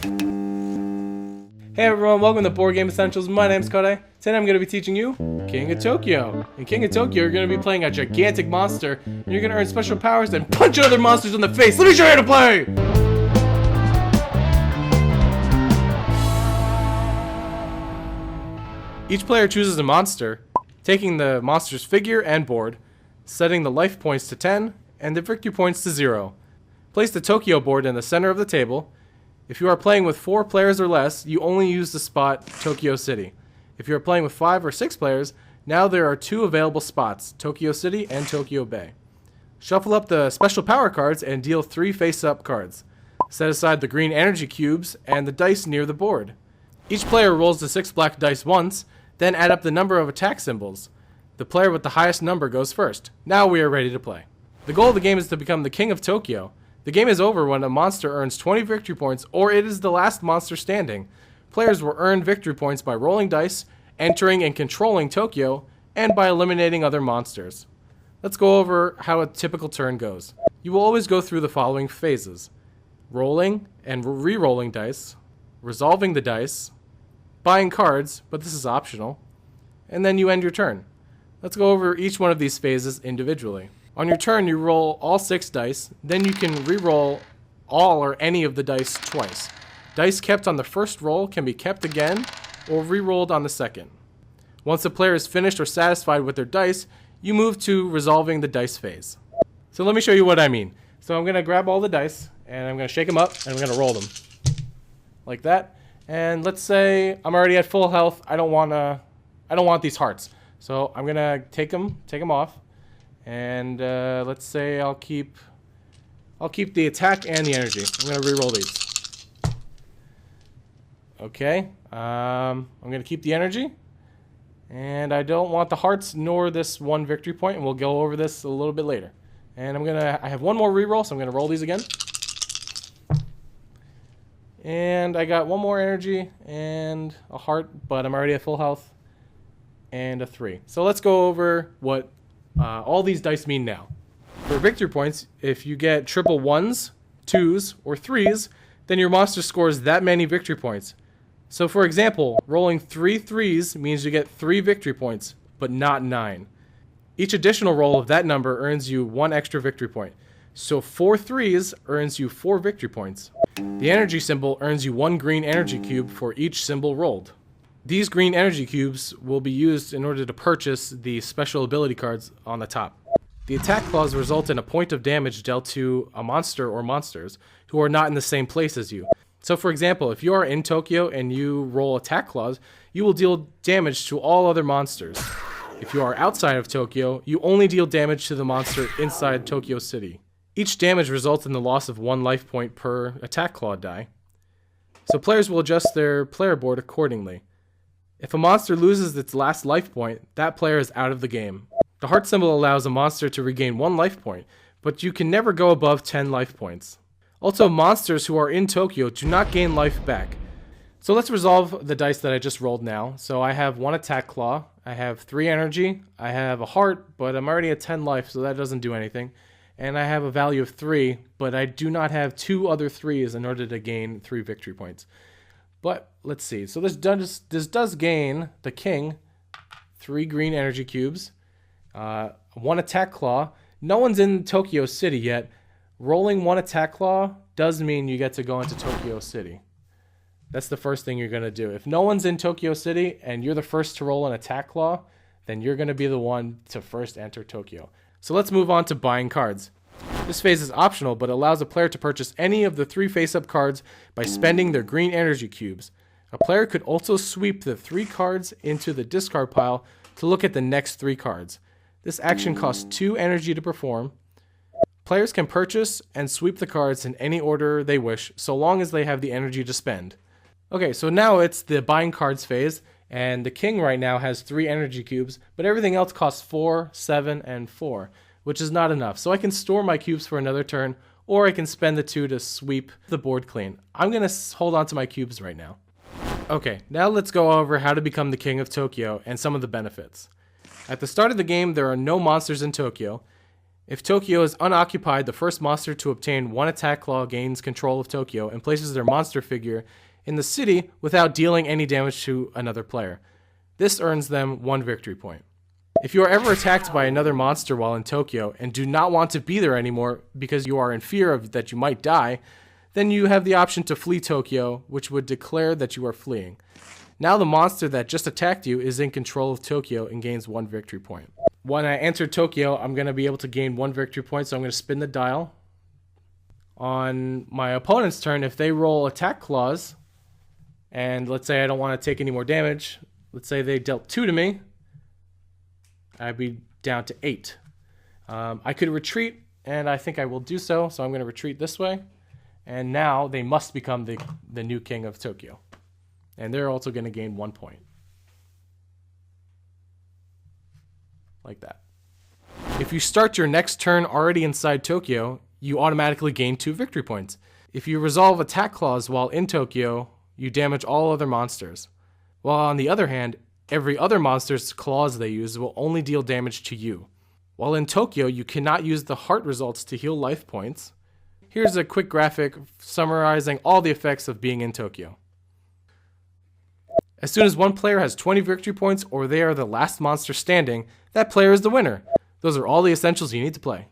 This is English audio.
Hey everyone, welcome to Board Game Essentials. My name's Kodai. Today I'm going to be teaching you King of Tokyo. In King of Tokyo, you're going to be playing a gigantic monster, and you're going to earn special powers and punch other monsters in the face. Let me show you how to play! Each player chooses a monster, taking the monster's figure and board, setting the life points to 10 and the victory points to 0. Place the Tokyo board in the center of the table. If you are playing with 4 players or less, you only use the spot Tokyo City. If you are playing with 5 or 6 players, now there are 2 available spots, Tokyo City and Tokyo Bay. Shuffle up the special power cards and deal 3 face-up cards. Set aside the green energy cubes and the dice near the board. Each player rolls the 6 black dice once, then add up the number of attack symbols. The player with the highest number goes first. Now we are ready to play. The goal of the game is to become the King of Tokyo. The game is over when a monster earns 20 victory points or it is the last monster standing. Players will earn victory points by rolling dice, entering and controlling Tokyo, and by eliminating other monsters. Let's go over how a typical turn goes. You will always go through the following phases: rolling and re-rolling dice, resolving the dice, buying cards, but this is optional, and then you end your turn. Let's go over each one of these phases individually. On your turn, you roll all 6 dice, then you can re-roll all or any of the dice twice. Dice kept on the first roll can be kept again or re-rolled on the second. Once the player is finished or satisfied with their dice, you move to resolving the dice phase. So let me show you what I mean. So I'm going to grab all the dice and I'm going to shake them up and I'm going to roll them like that. And let's say I'm already at full health. I don't want these hearts. So I'm going to take them off. And let's say I'll keep the attack and the energy. I'm going to re-roll these. Okay. I'm going to keep the energy. And I don't want the hearts nor this 1 victory point, and we'll go over this a little bit later. And I have 1 more re-roll, so I'm going to roll these again. And I got 1 more energy and a heart, but I'm already at full health. And a 3. So let's go over what all these dice mean now. For victory points, if you get triple 1s, 2s, or 3s, then your monster scores that many victory points. So for example, rolling 3 3s means you get 3 victory points, but not 9. Each additional roll of that number earns you 1 extra victory point. So 4 3s earns you 4 victory points. The energy symbol earns you 1 green energy cube for each symbol rolled. These green energy cubes will be used in order to purchase the special ability cards on the top. The attack clause results in a point of damage dealt to a monster or monsters who are not in the same place as you. So for example, if you are in Tokyo and you roll attack clause, you will deal damage to all other monsters. If you are outside of Tokyo, you only deal damage to the monster inside Tokyo City. Each damage results in the loss of 1 life point per attack claw die. So players will adjust their player board accordingly. If a monster loses its last life point, that player is out of the game. The heart symbol allows a monster to regain 1 life point, but you can never go above 10 life points. Also, monsters who are in Tokyo do not gain life back. So let's resolve the dice that I just rolled now. So I have 1 attack claw, I have 3 energy, I have a heart, but I'm already at 10 life, so that doesn't do anything. And I have a value of 3, but I do not have 2 other 3s in order to gain 3 victory points. But let's see. So this does gain the king 3 green energy cubes, 1 attack claw. No one's in Tokyo City yet. Rolling 1 attack claw does mean you get to go into Tokyo City. That's the first thing you're going to do. If no one's in Tokyo City and you're the first to roll an attack claw, then you're going to be the one to first enter Tokyo. So let's move on to buying cards. This phase is optional, but allows a player to purchase any of the 3 face-up cards by spending their green energy cubes. A player could also sweep the 3 cards into the discard pile to look at the next 3 cards. This action costs 2 energy to perform. Players can purchase and sweep the cards in any order they wish, so long as they have the energy to spend. Okay, so now it's the buying cards phase, and the king right now has 3 energy cubes, but everything else costs 4, 7, and 4. Which is not enough. So I can store my cubes for another turn, or I can spend the 2 to sweep the board clean. I'm going to hold on to my cubes right now. Okay, now let's go over how to become the King of Tokyo and some of the benefits. At the start of the game, there are no monsters in Tokyo. If Tokyo is unoccupied, the first monster to obtain 1 attack claw gains control of Tokyo and places their monster figure in the city without dealing any damage to another player. This earns them 1 victory point. If you are ever attacked by another monster while in Tokyo and do not want to be there anymore because you are in fear of that you might die, then you have the option to flee Tokyo, which would declare that you are fleeing. Now the monster that just attacked you is in control of Tokyo and gains 1 victory point. When I enter Tokyo, I'm going to be able to gain 1 victory point, so I'm going to spin the dial. On my opponent's turn, if they roll attack claws, and let's say I don't want to take any more damage, let's say they dealt 2 to me, I'd be down to 8. I could retreat, and I think I will do so, so I'm going to retreat this way. And now they must become the new king of Tokyo. And they're also going to gain 1 point. Like that. If you start your next turn already inside Tokyo, you automatically gain 2 victory points. If you resolve attack claws while in Tokyo, you damage all other monsters. While on the other hand, every other monster's claws they use will only deal damage to you. While in Tokyo, you cannot use the heart results to heal life points. Here's a quick graphic summarizing all the effects of being in Tokyo. As soon as one player has 20 victory points or they are the last monster standing, that player is the winner. Those are all the essentials you need to play.